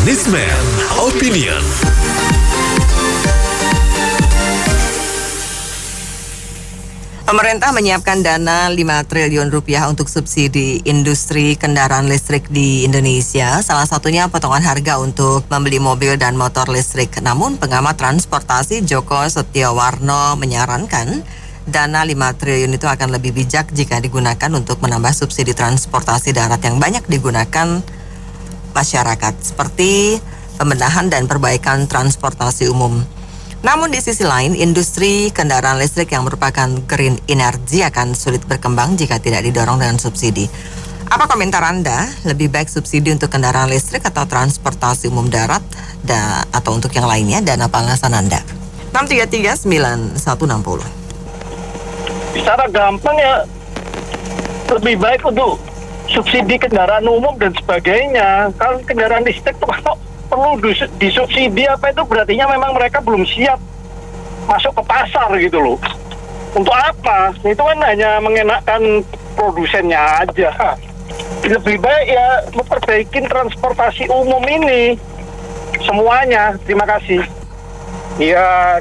Businessman Opinion. Pemerintah menyiapkan dana 5 triliun rupiah untuk subsidi industri kendaraan listrik di Indonesia. Salah satunya potongan harga untuk membeli mobil dan motor listrik. Namun pengamat transportasi Joko Setiawarno menyarankan dana 5 triliun itu akan lebih bijak jika digunakan untuk menambah subsidi transportasi darat yang banyak digunakan masyarakat, seperti pembenahan dan perbaikan transportasi umum. Namun di sisi lain, industri kendaraan listrik yang merupakan green energy akan sulit berkembang jika tidak didorong dengan subsidi. Apa komentar Anda? Lebih baik subsidi untuk kendaraan listrik atau transportasi umum darat atau untuk yang lainnya? Dan apa alasan Anda? 633-9160. Secara gampang ya, lebih baik untuk subsidi kendaraan umum dan sebagainya. Kalau kendaraan listrik tuh kalau perlu disubsidi apa itu berartinya memang mereka belum siap masuk ke pasar gitu loh. Untuk apa? Itu kan hanya mengenakkan produsennya aja. Lebih baik ya memperbaikin transportasi umum ini semuanya. Terima kasih. Ya,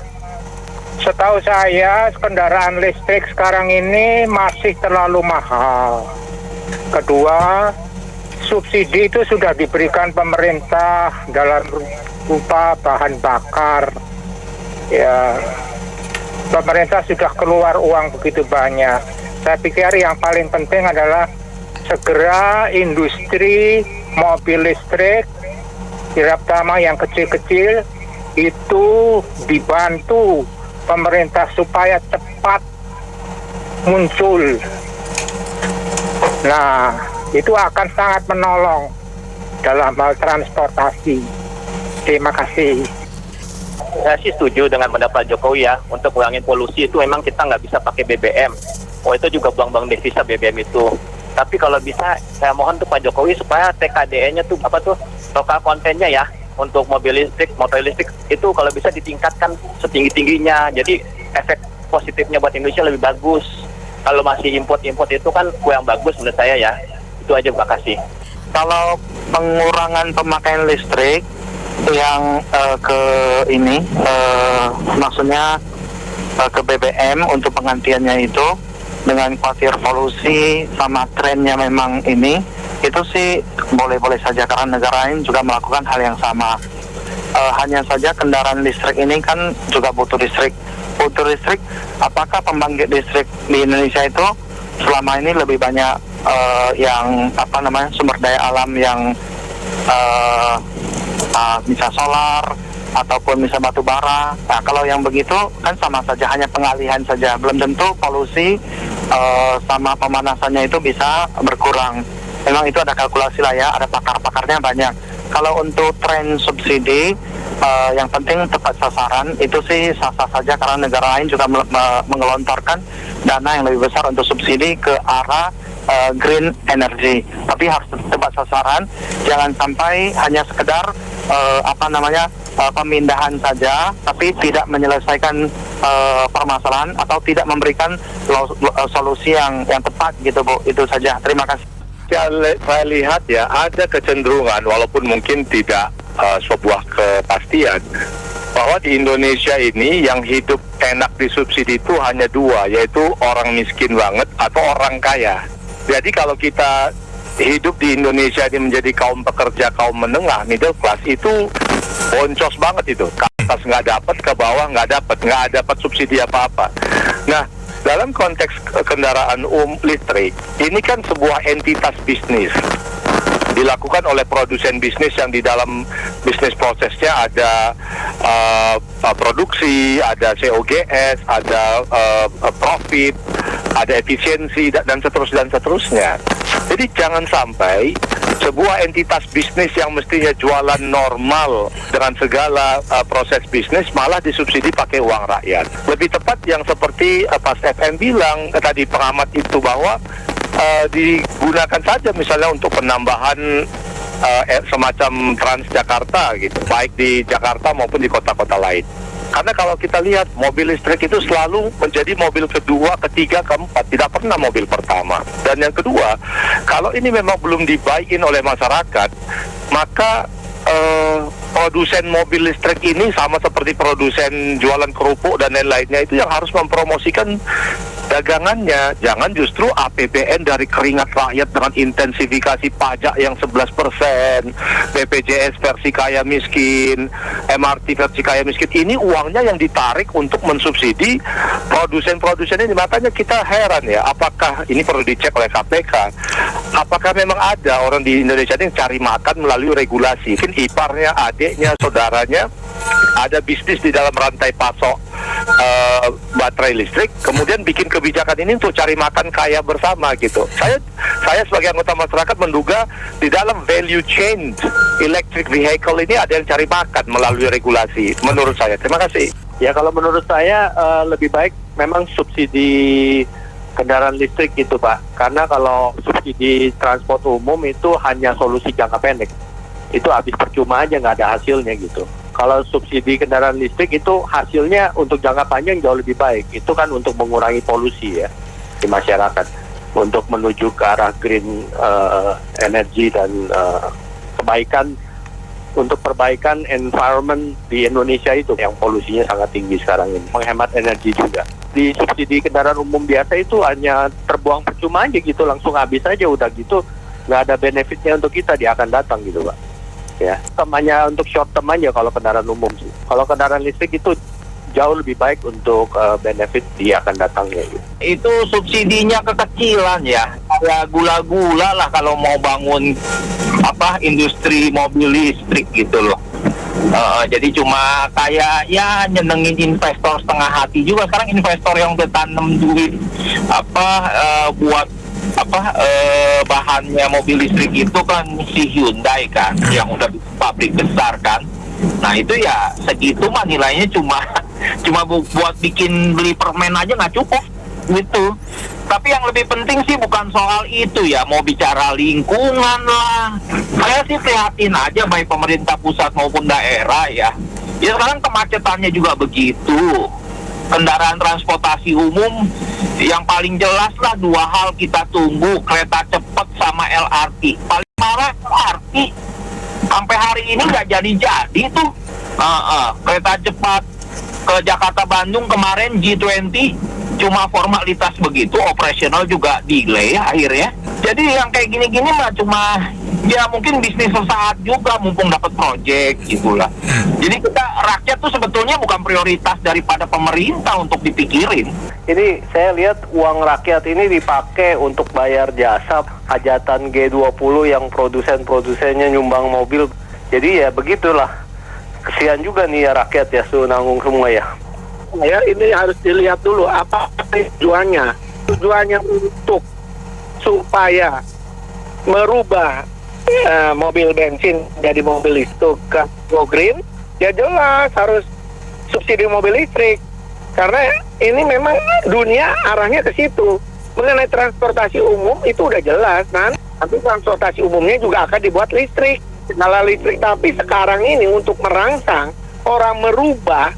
setahu saya kendaraan listrik sekarang ini masih terlalu mahal. Kedua, subsidi itu sudah diberikan pemerintah dalam rupa bahan bakar. Ya, pemerintah sudah keluar uang begitu banyak. Saya pikir yang paling penting adalah segera industri mobil listrik, terutama yang kecil-kecil, itu dibantu pemerintah supaya cepat muncul. Nah, itu akan sangat menolong dalam hal transportasi. Terima kasih. Saya sih setuju dengan pendapat Jokowi ya, untuk ngurangin polusi itu memang kita nggak bisa pakai BBM. Oh, itu juga buang-buang devisa BBM itu. Tapi kalau bisa, saya mohon tuh Pak Jokowi supaya TKDN-nya tuh lokal kontennya ya, untuk mobil listrik, motor listrik itu kalau bisa ditingkatkan setinggi-tingginya. Jadi efek positifnya buat Indonesia lebih bagus. Kalau masih import-import itu kan kurang bagus menurut saya ya. Itu aja, terima kasih. Kalau pengurangan pemakaian listrik yang maksudnya ke BBM untuk penggantiannya itu dengan khawatir polusi sama trennya memang ini, itu sih boleh-boleh saja karena negara lain juga melakukan hal yang sama. Hanya saja kendaraan listrik ini kan juga butuh listrik. Butuh listrik, apakah pembangkit listrik di Indonesia itu selama ini lebih banyak sumber daya alam yang bisa solar ataupun bisa batu bara. Nah, kalau yang begitu kan sama saja, hanya pengalihan saja, belum tentu polusi sama pemanasannya itu bisa berkurang. Memang itu ada kalkulasi lah ya, ada pakar-pakarnya banyak. Kalau untuk tren subsidi, yang penting tepat sasaran, itu sih sah-sah saja karena negara lain juga mengelontorkan dana yang lebih besar untuk subsidi ke arah green energy. Tapi harus tepat sasaran, jangan sampai hanya sekedar pemindahan saja, tapi tidak menyelesaikan permasalahan atau tidak memberikan solusi yang tepat gitu Bu. Itu saja. Terima kasih. Saya lihat ya, ada kecenderungan walaupun mungkin tidak sebuah kepastian bahwa di Indonesia ini yang hidup enak disubsidi itu hanya dua, yaitu orang miskin banget atau orang kaya. Jadi kalau kita hidup di Indonesia ini menjadi kaum pekerja, kaum menengah, middle class, itu boncos banget itu. Ke atas nggak dapat, ke bawah nggak dapat subsidi apa-apa. Nah, dalam konteks kendaraan listrik, ini kan sebuah entitas bisnis dilakukan oleh produsen bisnis yang di dalam bisnis prosesnya ada produksi, ada COGS, ada profit, ada efisiensi dan seterusnya. Jadi jangan sampai sebuah entitas bisnis yang mestinya jualan normal dengan segala proses bisnis malah disubsidi pakai uang rakyat. Lebih tepat yang seperti Pas FM bilang tadi pengamat itu, bahwa digunakan saja misalnya untuk penambahan semacam Transjakarta gitu, baik di Jakarta maupun di kota-kota lain. Karena kalau kita lihat mobil listrik itu selalu menjadi mobil kedua, ketiga, keempat, tidak pernah mobil pertama. Dan yang kedua, kalau ini memang belum dibuy-in oleh masyarakat, maka produsen mobil listrik ini sama seperti produsen jualan kerupuk dan lain-lainnya itu yang harus mempromosikan dagangannya. Jangan justru APBN dari keringat rakyat dengan intensifikasi pajak yang 11%, BPJS versi kaya miskin, MRT versi kaya miskin. Ini uangnya yang ditarik untuk mensubsidi produsen-produsen ini. Makanya kita heran ya, apakah ini perlu dicek oleh KPK, apakah memang ada orang di Indonesia ini yang cari makan melalui regulasi. Mungkin iparnya, adiknya, saudaranya ada bisnis di dalam rantai pasok baterai listrik, kemudian bikin kebijakan ini untuk cari makan kaya bersama gitu. Saya sebagai anggota masyarakat menduga di dalam value chain electric vehicle ini ada yang cari makan melalui regulasi. Menurut saya. Terima kasih. Ya, kalau menurut saya lebih baik memang subsidi kendaraan listrik gitu, Pak. Karena kalau subsidi transport umum itu hanya solusi jangka pendek. Itu habis percuma aja, nggak ada hasilnya gitu. Kalau subsidi kendaraan listrik itu hasilnya untuk jangka panjang jauh lebih baik. Itu kan untuk mengurangi polusi ya di masyarakat, untuk menuju ke arah green energy dan kebaikan, untuk perbaikan environment di Indonesia itu yang polusinya sangat tinggi sekarang ini. Menghemat energi juga. Di subsidi kendaraan umum biasa itu hanya terbuang percuma aja gitu, langsung habis aja, udah gitu nggak ada benefitnya untuk kita di akan datang gitu, Pak. Ya, temannya untuk short term aja kalau kendaraan umum sih. Kalau kendaraan listrik itu jauh lebih baik untuk benefit di akan datangnya gitu. Itu subsidinya kekecilan ya, kayak gula-gula lah kalau mau bangun industri mobil listrik gitu loh. Jadi cuma kayak ya nyenengin investor setengah hati juga. Sekarang investor yang udah tanam duit buat bahannya mobil listrik itu kan si Hyundai kan, yang udah pabrik besar kan. Nah itu ya segitu mah nilainya cuma buat bikin beli permen aja nggak cukup gitu. Tapi yang lebih penting sih bukan soal itu ya, mau bicara lingkungan lah. Saya sih prihatin aja baik pemerintah pusat maupun daerah ya. Ya sekarang kemacetannya juga begitu. Kendaraan transportasi umum yang paling jelas lah dua hal kita tunggu, kereta cepat sama LRT. Paling marah LRT, sampai hari ini nggak jadi tuh. Kereta cepat ke Jakarta Bandung kemarin G20 cuma formalitas begitu, operasional juga delay akhirnya. Jadi yang kayak gini-gini mah cuma ya mungkin bisnis sesaat juga, mumpung dapat proyek gitulah. Jadi kita rakyat tuh sebetulnya bukan prioritas daripada pemerintah untuk dipikirin. Ini saya lihat uang rakyat ini dipakai untuk bayar jasa hajatan G20 yang produsen-produsennya nyumbang mobil. Jadi ya begitulah. Kesian juga nih ya rakyat ya, nanggung semua ya. Ya ini harus dilihat dulu apa tujuannya. Tujuannya untuk supaya merubah mobil bensin jadi mobil listrik ke go green, ya jelas harus subsidi mobil listrik. Karena ini memang dunia arahnya ke situ. Mengenai transportasi umum itu udah jelas kan. Tapi transportasi umumnya juga akan dibuat listrik. Skala listrik. Tapi sekarang ini untuk merangsang orang merubah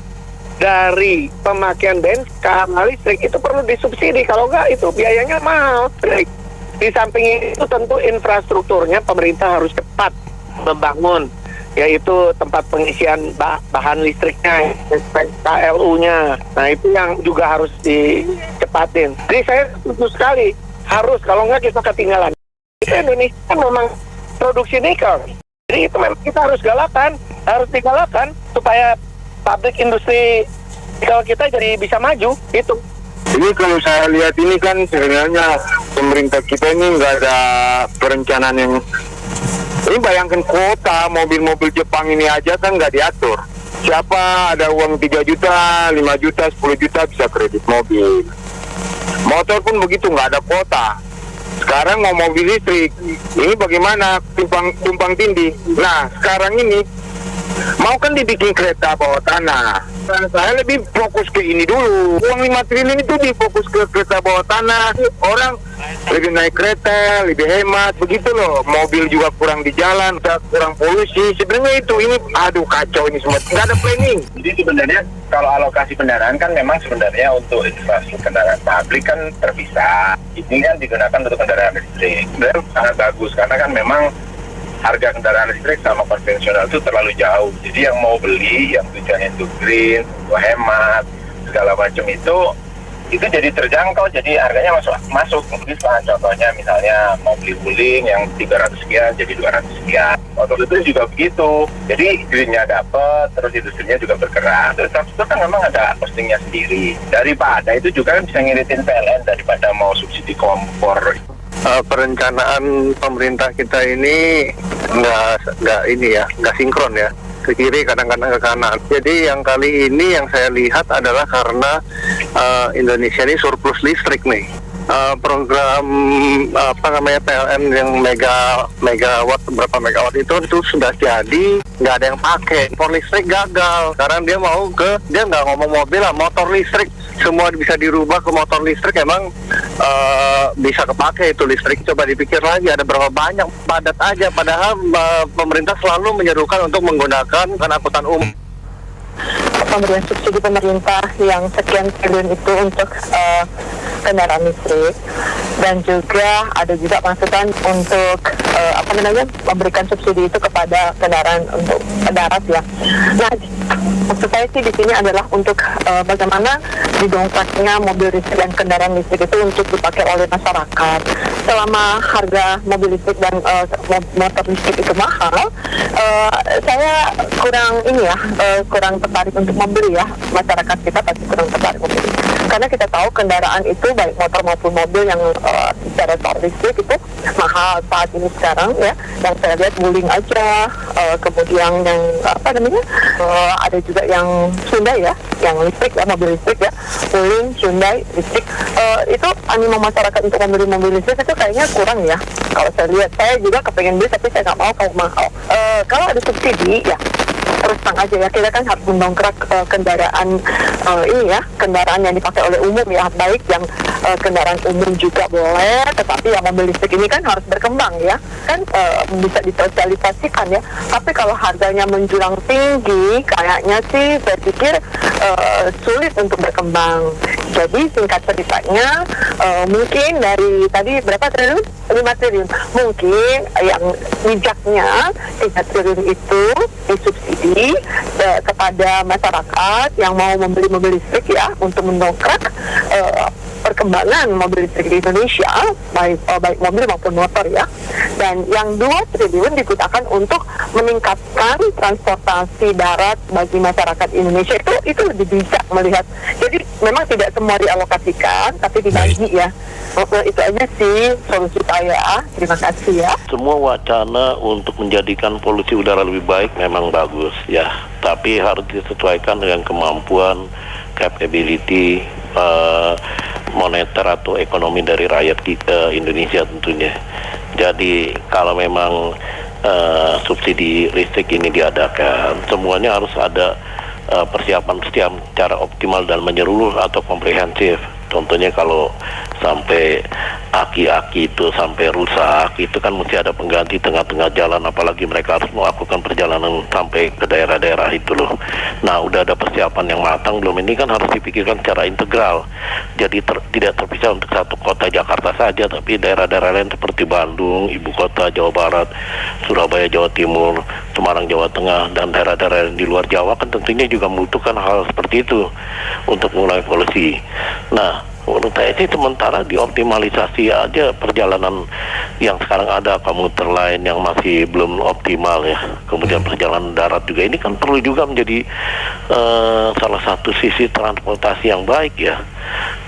dari pemakaian bensin ke arah listrik itu perlu disubsidi. Kalau enggak itu biayanya mahal. Di samping itu tentu infrastrukturnya pemerintah harus cepat membangun, yaitu tempat pengisian bahan listriknya, KLU-nya. Nah itu yang juga harus dicepatin. Jadi saya setuju sekali, harus, kalau nggak kita ketinggalan. Indonesia kan memang produksi nikel. Jadi itu memang kita harus digalakan supaya pabrik industri nikel kita jadi bisa maju, itu. Ini kalau saya lihat ini kan sebenarnya pemerintah kita ini nggak ada perencanaan yang... Ini bayangkan kuota mobil-mobil Jepang ini aja kan nggak diatur. Siapa ada uang 3 juta, 5 juta, 10 juta bisa kredit mobil. Motor pun begitu, nggak ada kuota. Sekarang mau mobil listrik, ini bagaimana tumpang tindih. Nah sekarang ini mau kan dibikin kereta bawah tanah. Nah, saya lebih fokus ke ini dulu. Uang 5 triliun itu difokus ke kereta bawah tanah. Orang lebih naik kereta, lebih hemat, begitu loh. Mobil juga kurang di jalan, kurang polusi. Sebenarnya itu, ini aduh kacau ini semua. Nggak ada planning. Jadi sebenarnya kalau alokasi kendaraan kan memang sebenarnya untuk infrastruktur kendaraan publik kan terpisah. Ini kan digunakan untuk kendaraan listrik. Dan sangat bagus karena kan memang harga kendaraan listrik sama konvensional itu terlalu jauh. Jadi yang mau beli, yang tujuannya untuk green, untuk hemat, segala macam itu jadi terjangkau, jadi harganya masuk. Misalnya contohnya misalnya mau beli wuling yang 300 sekian jadi 200 sekian. Motor listrik juga begitu. Jadi greennya dapat, terus industrinya juga bergerak. Terus transport kan memang ada costingnya sendiri. Daripada itu juga kan bisa ngiritin PLN daripada mau subsidi kompor. Perencanaan pemerintah kita ini nggak sinkron ya, ke kiri kadang-kadang ke kanan. Jadi yang kali ini yang saya lihat adalah karena Indonesia ini surplus listrik nih. Program PLN yang megawatt berapa megawatt itu sudah jadi, nggak ada yang pakai. Motor listrik gagal. Sekarang dia nggak ngomong mobil lah, motor listrik. Semua bisa dirubah ke motor listrik, emang bisa kepake itu listrik. Coba dipikir lagi, ada berapa banyak, padat aja. Padahal pemerintah selalu menyerukan untuk menggunakan angkutan umum. Pemberian subsidi pemerintah yang sekian triliun itu untuk kendaraan listrik, dan juga ada juga masukan untuk memberikan subsidi itu kepada kendaraan untuk darat ya. Nah, maksud saya sih di sini adalah untuk bagaimana didongkraknya mobil listrik dan kendaraan listrik itu untuk dipakai oleh masyarakat. Selama harga mobil listrik dan motor listrik itu mahal, saya kurang tertarik untuk membeli ya. Masyarakat kita pasti kurang tertarik membeli, karena kita tahu kendaraan itu baik motor maupun mobil yang secara listrik itu mahal saat ini sekarang ya. Yang saya lihat wuling aja, kemudian yang ada juga yang Hyundai ya, yang listrik ya, mobil listrik ya, wuling, Hyundai, listrik. Itu animo masyarakat untuk membeli mobil listrik itu kayaknya kurang ya. Kalau saya lihat, saya juga kepengen beli tapi saya nggak mau kalau mahal. Kalau ada subsidi ya terus terang aja ya, kita kan harus mendongkrak kendaraan kendaraan yang dipakai oleh umum ya, baik yang kendaraan umum juga boleh, tetapi yang mobil listrik ini kan harus berkembang ya, kan bisa disosialisasikan ya. Tapi kalau harganya menjulang tinggi, kayaknya sih saya pikir sulit untuk berkembang. Jadi singkat ceritanya, mungkin dari tadi berapa triliun? 5 triliun. Mungkin yang bijaknya 3 triliun itu disubsidi kepada masyarakat yang mau membeli mobil listrik ya, untuk mendongkrak perkembangan mobil listrik di Indonesia, baik mobil maupun motor ya. Dan yang 2 triliun digunakan untuk meningkatkan transportasi darat bagi masyarakat Indonesia. Itu lebih bijak melihat. Jadi memang tidak semua dialokasikan, tapi dibagi ya. Itu aja sih solusi saya. Terima kasih ya. Semua wacana untuk menjadikan polusi udara lebih baik memang bagus ya, tapi harus disesuaikan dengan kemampuan, capability moneter atau ekonomi dari rakyat kita Indonesia tentunya. Jadi kalau memang subsidi listrik ini diadakan, semuanya harus ada persiapan secara optimal dan menyeluruh atau komprehensif. Contohnya kalau sampai aki-aki itu sampai rusak, itu kan mesti ada pengganti tengah-tengah jalan, apalagi mereka harus melakukan perjalanan sampai ke daerah-daerah itu loh. Nah, udah ada persiapan yang matang belum? Ini kan harus dipikirkan secara integral. Jadi tidak terpisah untuk satu kota Jakarta saja, tapi daerah-daerah lain seperti Bandung, ibu kota Jawa Barat, Surabaya Jawa Timur, Semarang Jawa Tengah, dan daerah-daerah di luar Jawa kan tentunya juga membutuhkan hal seperti itu untuk mengurangi polusi. Nah, menurut saya sih sementara dioptimalisasi aja perjalanan yang sekarang ada, komuter lain yang masih belum optimal ya. Kemudian perjalanan darat juga ini kan perlu juga menjadi salah satu sisi transportasi yang baik ya.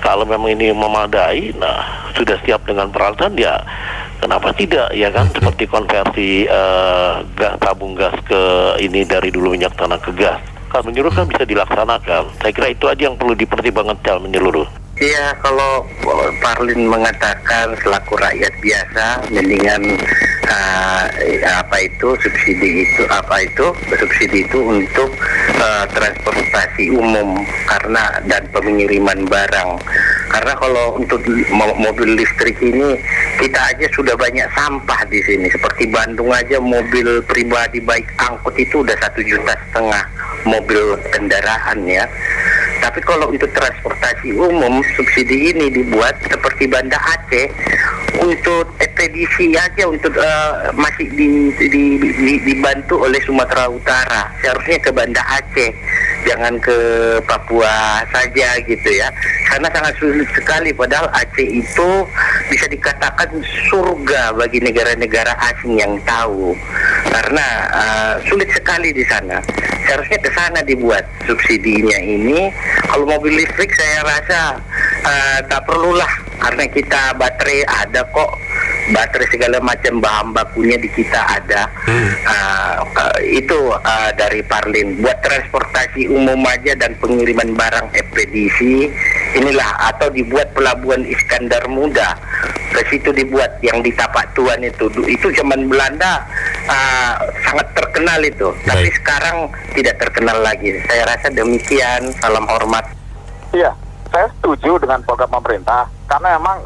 Kalau memang ini memadai, nah sudah siap dengan peralatan ya, kenapa tidak ya kan? Seperti konversi tabung gas ke ini dari dulu minyak tanah ke gas. Kalau menyeluruh kan bisa dilaksanakan. Saya kira itu aja yang perlu dipertimbangkan secara menyeluruh. Iya, kalau Parlin mengatakan selaku rakyat biasa, mendingan subsidi itu untuk transportasi umum dan pengiriman barang. Karena kalau untuk mobil listrik ini kita aja sudah banyak sampah di sini. Seperti Bandung aja mobil pribadi baik angkut itu udah 1,5 juta mobil kendaraan ya. Tapi kalau untuk transportasi umum, subsidi ini dibuat seperti Banda Aceh, untuk ekspedisi aja untuk masih dibantu oleh Sumatera Utara. Seharusnya ke Banda Aceh, jangan ke Papua saja gitu ya. Karena sangat sulit sekali, padahal Aceh itu bisa dikatakan surga bagi negara-negara asing yang tahu. Karena sulit sekali di sana. Seharusnya ke sana dibuat subsidinya ini. Kalau mobil listrik saya rasa tak perlulah, karena kita baterai ada kok, baterai segala macam bahan bakunya di kita ada. Itu dari Parlin buat transportasi umum aja dan pengiriman barang ekspedisi inilah, atau dibuat pelabuhan Iskandar Muda, ke situ dibuat yang di Tapak Tuan itu zaman Belanda sangat terkenal itu. Tapi sekarang tidak terkenal lagi. Saya rasa demikian. Salam hormat. Iya, saya setuju dengan program pemerintah karena memang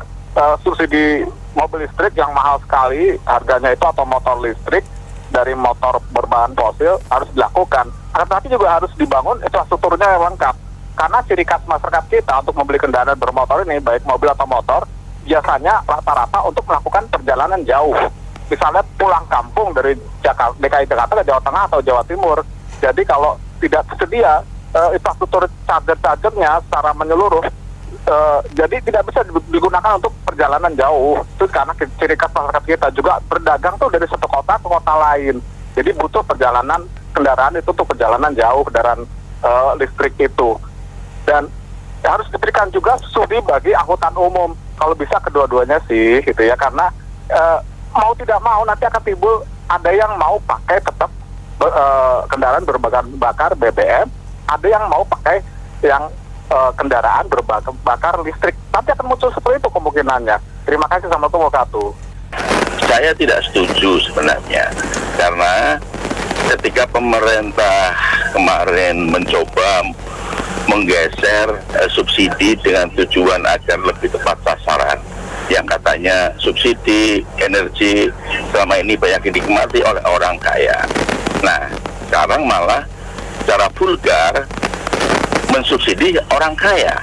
subsidi mobil listrik yang mahal sekali harganya itu, atau motor listrik dari motor berbahan fosil harus dilakukan. Tapi juga harus dibangun infrastrukturnya yang lengkap. Karena ciri khas masyarakat kita untuk membeli kendaraan bermotor ini, baik mobil atau motor, biasanya rata-rata untuk melakukan perjalanan jauh. Misalnya pulang kampung dari DKI Jakarta ke Jawa Tengah atau Jawa Timur. Jadi kalau tidak tersedia infrastruktur charger-chargernya secara menyeluruh, jadi tidak bisa digunakan untuk perjalanan jauh. Itu karena ciri khas masyarakat kita. Juga berdagang tuh dari satu kota ke kota lain. Jadi butuh perjalanan kendaraan itu untuk perjalanan jauh, kendaraan listrik itu. Dan harus diberikan juga subsidi bagi angkutan umum. Kalau bisa kedua-duanya sih gitu ya, karena mau tidak mau nanti akan timbul ada yang mau pakai tetap kendaraan berbahan bakar BBM, ada yang mau pakai yang kendaraan berbakar listrik. Nanti akan muncul seperti itu kemungkinannya. Terima kasih, Assalamualaikum warahmatullahi wabarakatuh. Saya tidak setuju sebenarnya, karena ketika pemerintah kemarin mencoba menggeser subsidi dengan tujuan agar lebih tepat sasaran, yang katanya subsidi energi selama ini banyak dinikmati oleh orang kaya. Nah, sekarang malah secara vulgar mensubsidi orang kaya.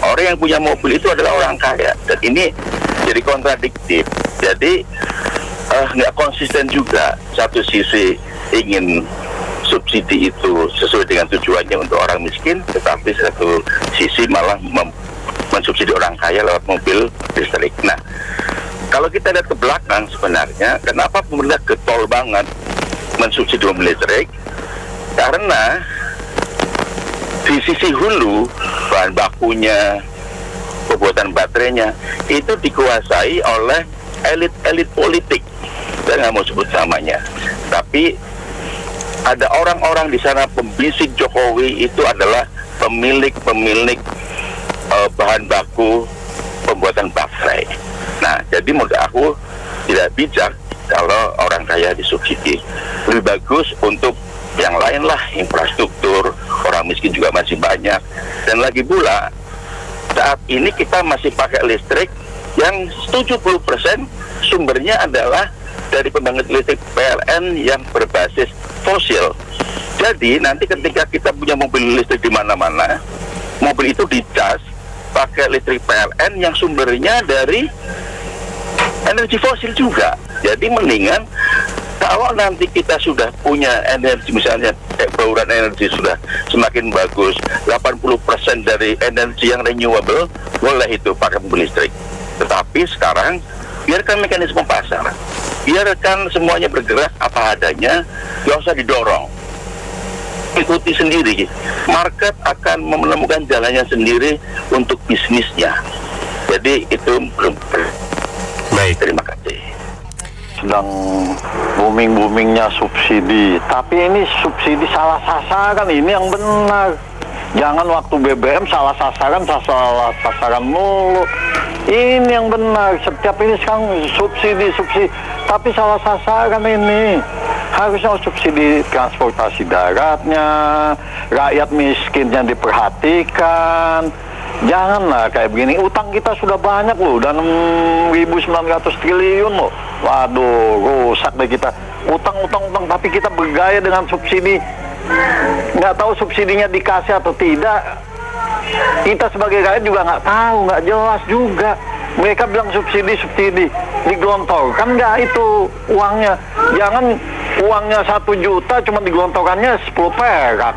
Orang yang punya mobil itu adalah orang kaya, dan ini jadi kontradiktif. Jadi nggak konsisten juga. Satu sisi ingin subsidi itu sesuai dengan tujuannya untuk orang miskin, tetapi satu sisi malah mensubsidi orang kaya lewat mobil listrik. Nah, kalau kita lihat ke belakang sebenarnya, kenapa pemerintah getol banget mensubsidi mobil listrik? Karena di sisi hulu, bahan bakunya, pembuatan baterainya, itu dikuasai oleh elit-elit politik. Saya nggak mau sebut namanya, tapi ada orang-orang di sana pembisik Jokowi itu adalah pemilik bahan baku pembuatan baterai. Nah, jadi menurut aku tidak bijak kalau orang kaya disubsidi. Lebih bagus untuk yang lain lah, infrastruktur, orang miskin juga masih banyak. Dan lagi pula, saat ini kita masih pakai listrik yang 70% sumbernya adalah dari pembangkit listrik PLN yang berbasis fosil. Jadi nanti ketika kita punya mobil listrik di mana-mana, mobil itu dicas pakai listrik PLN yang sumbernya dari energi fosil juga. Jadi mendingan kalau nanti kita sudah punya energi, misalnya bauran energi sudah semakin bagus, 80% dari energi yang renewable, boleh itu pakai mobil listrik. Tetapi sekarang biarkan mekanisme pasar, biarkan semuanya bergerak apa adanya, nggak usah didorong, ikuti sendiri. Market akan menemukan jalannya sendiri untuk bisnisnya. Jadi itu belum. Baik, terima kasih. Sedang booming-boomingnya subsidi, tapi ini subsidi salah sasaran, ini yang benar. Jangan waktu BBM salah sasaran mulu. Ini yang benar. Setiap ini sekarang subsidi, tapi salah sasaran ini. Harusnya subsidi transportasi daratnya, rakyat miskinnya diperhatikan. Janganlah kayak begini. Utang kita sudah banyak loh, udah 6.900 triliun loh. Waduh, rusak deh kita. Utang, tapi kita bergaya dengan subsidi. Nggak tahu subsidinya dikasih atau tidak. Kita sebagai rakyat juga nggak tahu, nggak jelas juga. Mereka bilang subsidi digelontorkan nggak itu uangnya? Jangan uangnya 1 juta cuma digelontorkannya 10 perak.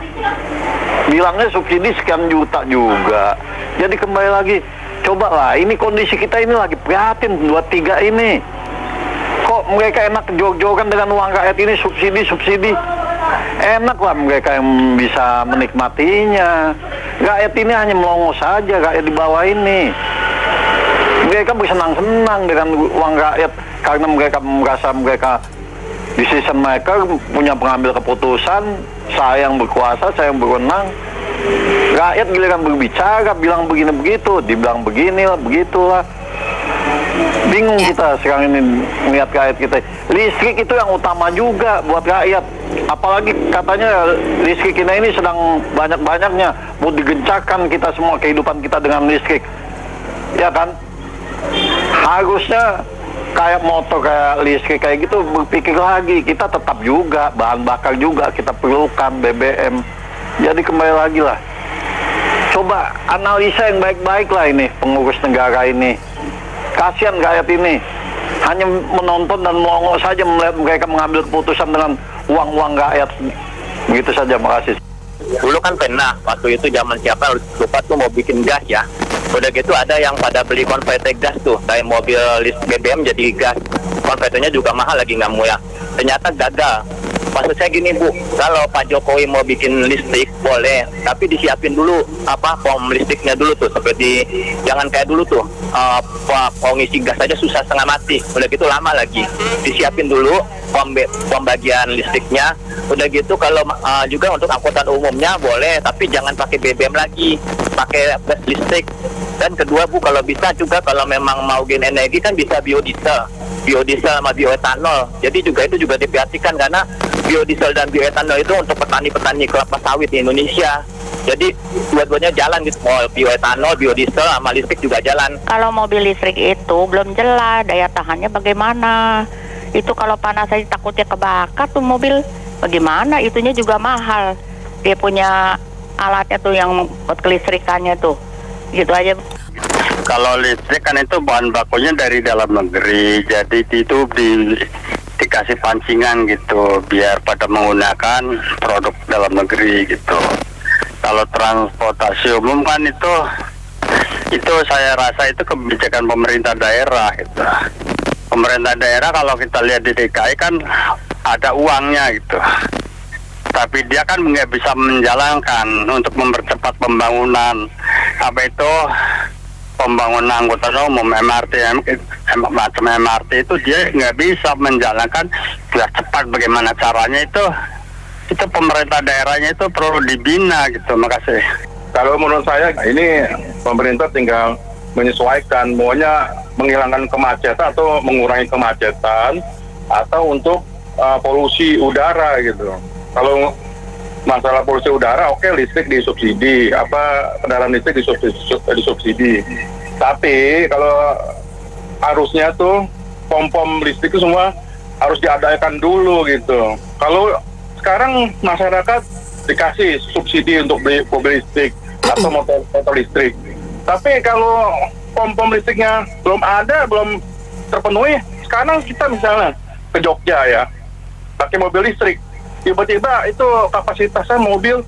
Bilangnya subsidi sekian juta juga. Jadi kembali lagi, cobalah, ini kondisi kita ini lagi prihatin 23 ini. Kok mereka enak jog-jogan dengan uang rakyat ini subsidi? Enak lah mereka yang bisa menikmatinya. Rakyat ini hanya melongo saja, rakyat di bawah ini. Mereka bersenang-senang dengan uang rakyat karena mereka merasa mereka decision maker, punya pengambil keputusan, saya yang berkuasa, saya yang berwenang. Rakyat giliran berbicara, bilang begini begitu, dibilang beginilah, begitulah. Bingung kita sekarang ini melihat rakyat kita. Listrik itu yang utama juga buat rakyat. Apalagi katanya listrik kita ini sedang banyak-banyaknya. Mau digencarkan kita semua kehidupan kita dengan listrik. Ya kan? Harusnya kayak motor, kayak listrik, kayak gitu berpikir lagi. Kita tetap juga, bahan bakar juga kita perlukan, BBM. Jadi kembali lagi lah. Coba analisa yang baik-baik lah ini pengurus negara ini. Kasihan rakyat ini. Hanya menonton dan melongo saja melihat mereka mengambil keputusan dengan uang-uang rakyat. Begitu saja, makasih. Dulu kan pernah, waktu itu zaman siapa lupa tuh mau bikin gas ya. Udah gitu ada yang pada beli konverter gas tuh, dari mobil BBM jadi gas. Konverternya juga mahal lagi nggak murah. Ternyata gagal. Maksud saya gini Bu, kalau Pak Jokowi mau bikin listrik boleh, tapi disiapin dulu pom listriknya dulu tuh, seperti jangan kayak dulu tuh mau ngisi gas aja susah setengah mati, udah gitu lama lagi. Disiapin dulu pom bagian listriknya, udah gitu kalau juga untuk angkutan umumnya boleh, tapi jangan pakai BBM lagi, pakai listrik. Dan kedua Bu, kalau bisa juga kalau memang mau gain energi kan bisa biodiesel sama bioetanol. Jadi itu juga diperhatikan karena biodiesel dan bioetanol itu untuk petani-petani kelapa sawit di Indonesia. Jadi dua-duanya jalan gitu, mau bioetanol, biodiesel sama listrik juga jalan. Kalau mobil listrik itu belum jelas daya tahannya bagaimana. Itu kalau panas aja takutnya kebakar tuh mobil. Bagaimana? Itunya juga mahal. Dia punya alatnya tuh yang buat kelistrikannya tuh. Gitu aja. Kalau listrik kan itu bahan bakunya dari dalam negeri, jadi itu dikasih pancingan gitu, biar pada menggunakan produk dalam negeri gitu. Kalau transportasi umum kan itu saya rasa itu kebijakan pemerintah daerah gitu. Pemerintah daerah kalau kita lihat di DKI kan ada uangnya gitu. Tapi dia kan nggak bisa menjalankan untuk mempercepat pembangunan. Apa itu pembangunan angkutan umum MRT macam MRT itu dia nggak bisa menjalankan biar cepat. Bagaimana caranya itu pemerintah daerahnya itu perlu dibina gitu. Makasih. Kalau menurut saya ini pemerintah tinggal menyesuaikan, maunya menghilangkan kemacetan atau mengurangi kemacetan atau untuk polusi udara gitu. Kalau masalah polusi udara, oke, listrik disubsidi, kendaraan listrik disubsidi. Tapi kalau harusnya tuh pom-pom listrik itu semua harus diadakan dulu gitu. Kalau sekarang masyarakat dikasih subsidi untuk beli mobil listrik atau motor listrik. Tapi kalau pom-pom listriknya belum terpenuhi, sekarang kita misalnya ke Jogja ya, pakai mobil listrik. Tiba-tiba itu kapasitasnya mobil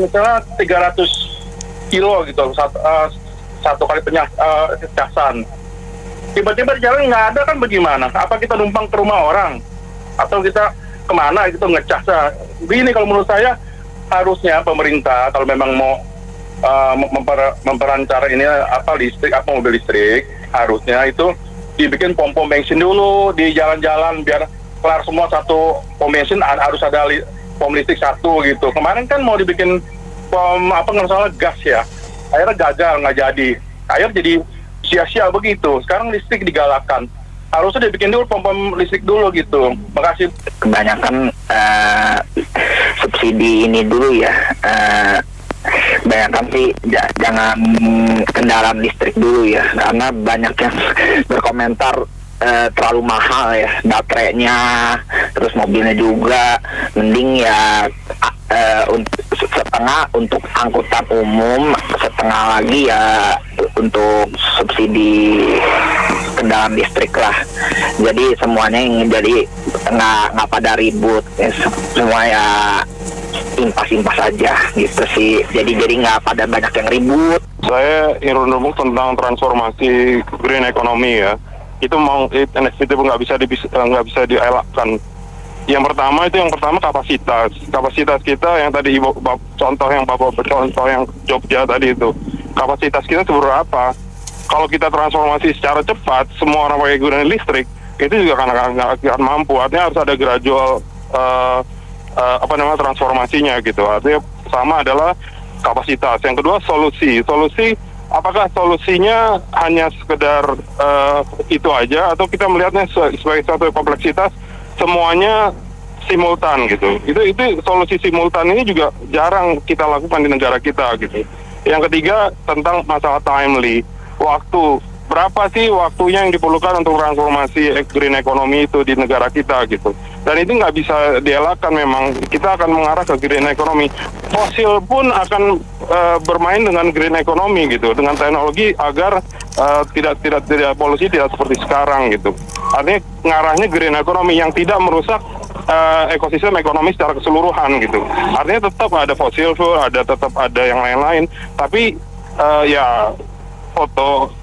misalnya 300 kilo gitu, satu kali penyacasan. Tiba-tiba di jalan nggak ada, kan bagaimana? Apa kita numpang ke rumah orang? Atau kita kemana gitu ngecasnya? Begini kalau menurut saya, harusnya pemerintah kalau memang mau memperancar ini listrik, mobil listrik, harusnya itu dibikin pom-pom bensin dulu di jalan-jalan biar kelar semua. Satu pom bensin harus ada pom listrik satu gitu. Kemarin kan mau dibikin pom nggak salah gas ya, akhirnya gagal, nggak jadi. Akhirnya jadi sia-sia begitu. Sekarang listrik digalakan, harusnya dibikin dulu pom listrik dulu gitu. Makasih. Kebanyakan subsidi ini dulu ya. Bayangkan sih jangan kendaraan listrik dulu ya, karena banyak yang berkomentar terlalu mahal ya baterainya, terus mobilnya juga. Mending ya setengah untuk angkutan umum, setengah lagi ya untuk subsidi kendaraan listrik lah. Jadi semuanya yang jadi nggak pada ribut, semua ya impas-impas aja gitu sih. Jadi nggak pada banyak yang ribut. Saya ingin ngomong tentang transformasi green economy ya. Itu nggak bisa dielakkan. Yang pertama kapasitas kita yang tadi contoh yang Jogja tadi itu, kapasitas kita seberapa? Kalau kita transformasi secara cepat, semua orang pakai kendaraan listrik, itu juga akan mampu. Artinya harus ada gradual transformasinya gitu. Artinya sama adalah kapasitas. Yang kedua solusi. Apakah solusinya hanya sekedar itu aja, atau kita melihatnya sebagai satu kompleksitas, semuanya simultan gitu. Itu solusi simultan ini juga jarang kita lakukan di negara kita gitu. Yang ketiga tentang masalah timely, waktu. Berapa sih waktunya yang diperlukan untuk transformasi green economy itu di negara kita gitu. Dan itu nggak bisa dielakkan, memang kita akan mengarah ke green economy. Fosil pun akan bermain dengan green economy gitu, dengan teknologi agar tidak polusi tidak seperti sekarang gitu. Artinya ngarahnya green economy yang tidak merusak ekosistem ekonomi secara keseluruhan gitu. Artinya tetap ada fossil fuel, tetap ada yang lain-lain, tapi ya foto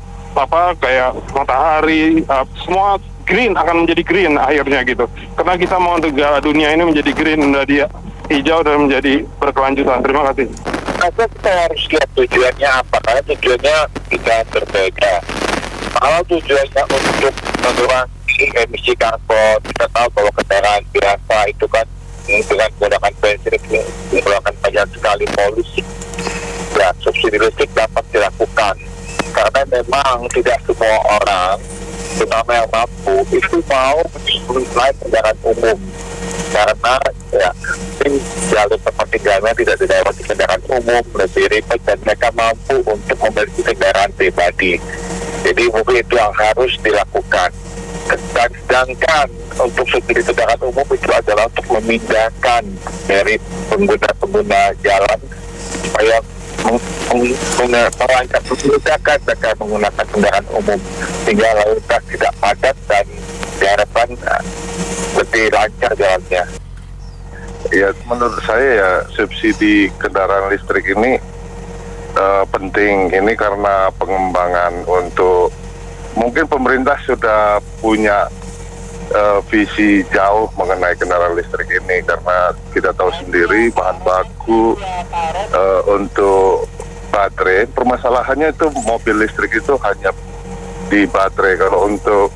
kayak matahari, semua green akan menjadi green akhirnya gitu. Karena kita mau negara dunia ini menjadi green, menjadi hijau dan menjadi berkelanjutan. Terima kasih. Karena kita harus lihat tujuannya apa, karena tujuannya bisa berbeda. Kalau tujuannya untuk mengurangi emisi karbon, kita tahu bahwa kendaraan biasa itu kan dengan menggunakan bensin mengeluarkan banyak sekali polusi. Ya, subsidi listrik dapat dilakukan. Karena memang tidak semua orang, terutama yang mampu, itu mau menyuplai kendaraan umum. Karena ya, jalur seperti jalan tidak dilewati kendaraan umum, lebih ribet, dan mereka mampu untuk memiliki kendaraan pribadi. Jadi mungkin itu yang harus dilakukan. Dan sedangkan untuk subsidi kendaraan umum itu adalah untuk memindahkan dari pengguna jalan supaya merancang memudahkan mereka menggunakan kendaraan umum sehingga lalu lintas tidak padat dan diharapkan lebih lancar jalannya. Ya, menurut saya ya subsidi kendaraan listrik ini penting. Ini karena pengembangan untuk mungkin pemerintah sudah punya visi jauh mengenai kendaraan listrik ini, karena kita tahu sendiri bahan baku untuk baterai, permasalahannya itu mobil listrik itu hanya di baterai. Kalau untuk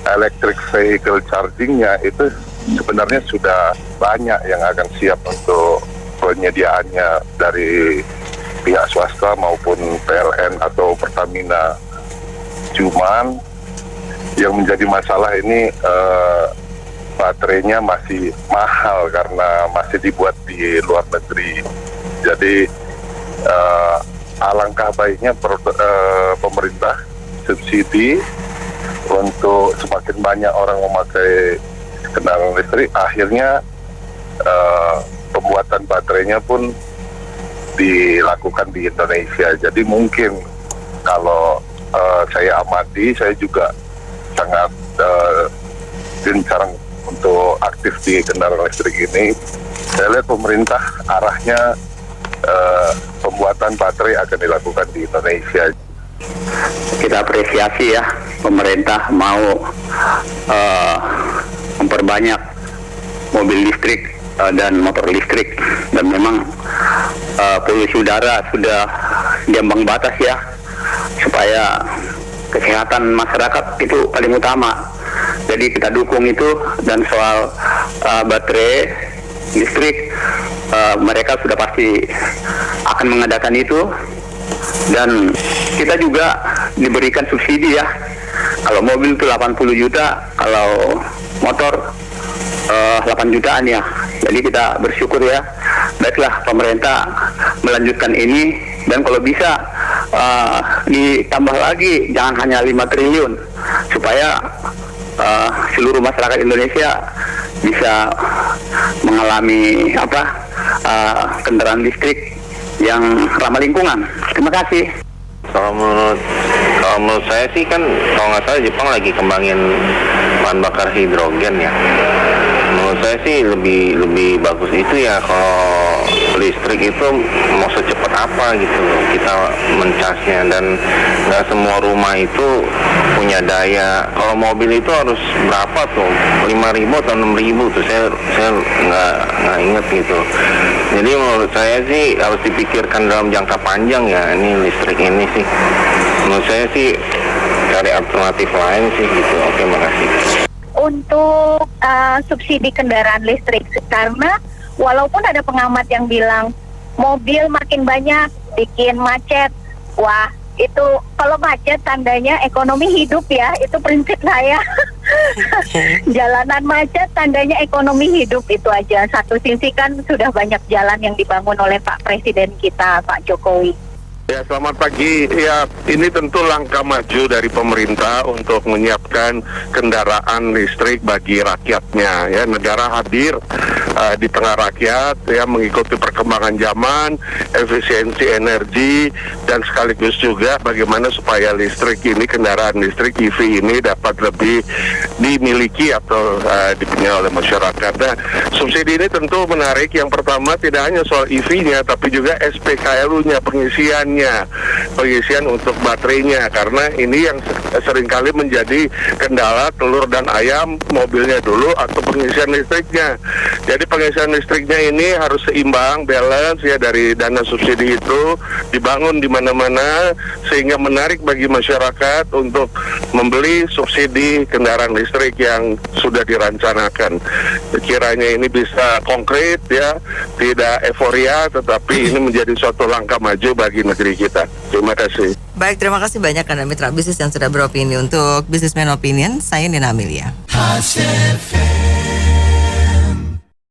electric vehicle chargingnya itu sebenarnya sudah banyak yang akan siap untuk penyediaannya dari pihak swasta maupun PLN atau Pertamina. Cuman yang menjadi masalah ini baterainya masih mahal karena masih dibuat di luar negeri. Jadi alangkah baiknya pemerintah subsidi untuk semakin banyak orang memakai kendaraan listrik, akhirnya pembuatan baterainya pun dilakukan di Indonesia. Jadi mungkin kalau saya amati, saya juga sangat gencar untuk aktif di kendaraan listrik ini. Saya lihat pemerintah arahnya pembuatan baterai akan dilakukan di Indonesia. Kita apresiasi ya, pemerintah mau memperbanyak mobil listrik dan motor listrik, dan memang polusi udara sudah diambang batas ya, supaya kesehatan masyarakat itu paling utama. Jadi kita dukung itu. Dan soal baterai listrik, mereka sudah pasti akan mengadakan itu. Dan kita juga diberikan subsidi ya. Kalau mobil itu 80 juta, kalau motor 8 jutaan ya. Jadi kita bersyukur ya. Baiklah, pemerintah melanjutkan ini, dan kalau bisa ditambah lagi, jangan hanya 5 triliun, supaya seluruh masyarakat Indonesia bisa mengalami kendaraan listrik yang ramah lingkungan. Terima kasih. Kalau menurut saya sih kan, kalau nggak salah Jepang lagi kembangin bahan bakar hidrogen ya. Menurut saya sih lebih bagus itu ya, kalau listrik itu mau secepat apa gitu kita mencasnya, dan nggak semua rumah itu punya daya. Kalau mobil itu harus berapa tuh, 5.000 atau 6.000 tuh, saya nggak inget gitu. Jadi menurut saya sih harus dipikirkan dalam jangka panjang ya, ini listrik ini sih. Menurut saya sih cari alternatif lain sih gitu. Oke, makasih. Untuk subsidi kendaraan listrik, karena walaupun ada pengamat yang bilang mobil makin banyak bikin macet, wah itu kalau macet tandanya ekonomi hidup ya, itu prinsip saya. Jalanan macet tandanya ekonomi hidup, itu aja. Satu sisi kan sudah banyak jalan yang dibangun oleh Pak Presiden kita, Pak Jokowi. Ya, selamat pagi. Ya, ini tentu langkah maju dari pemerintah untuk menyiapkan kendaraan listrik bagi rakyatnya. Ya, negara hadir di tengah rakyat, ya, mengikuti perkembangan zaman, efisiensi energi, dan sekaligus juga bagaimana supaya listrik ini, kendaraan listrik EV ini dapat lebih dimiliki atau dipunyai oleh masyarakat. Nah, subsidi ini tentu menarik. Yang pertama, tidak hanya soal EV-nya, tapi juga SPKLU-nya, pengisian untuk baterainya, karena ini yang seringkali menjadi kendala, telur dan ayam, mobilnya dulu atau pengisian listriknya. Jadi pengisian listriknya ini harus seimbang, balance ya, dari dana subsidi itu dibangun di mana-mana sehingga menarik bagi masyarakat untuk membeli subsidi kendaraan listrik yang sudah dirancanakan. Kiranya ini bisa konkret ya, tidak euforia, tetapi ini menjadi suatu langkah maju bagi negeri kita. Terima kasih. Baik, terima kasih banyak Anda mitra bisnis yang sudah beropini. Untuk Businessman Opinion, saya Nina Amelia.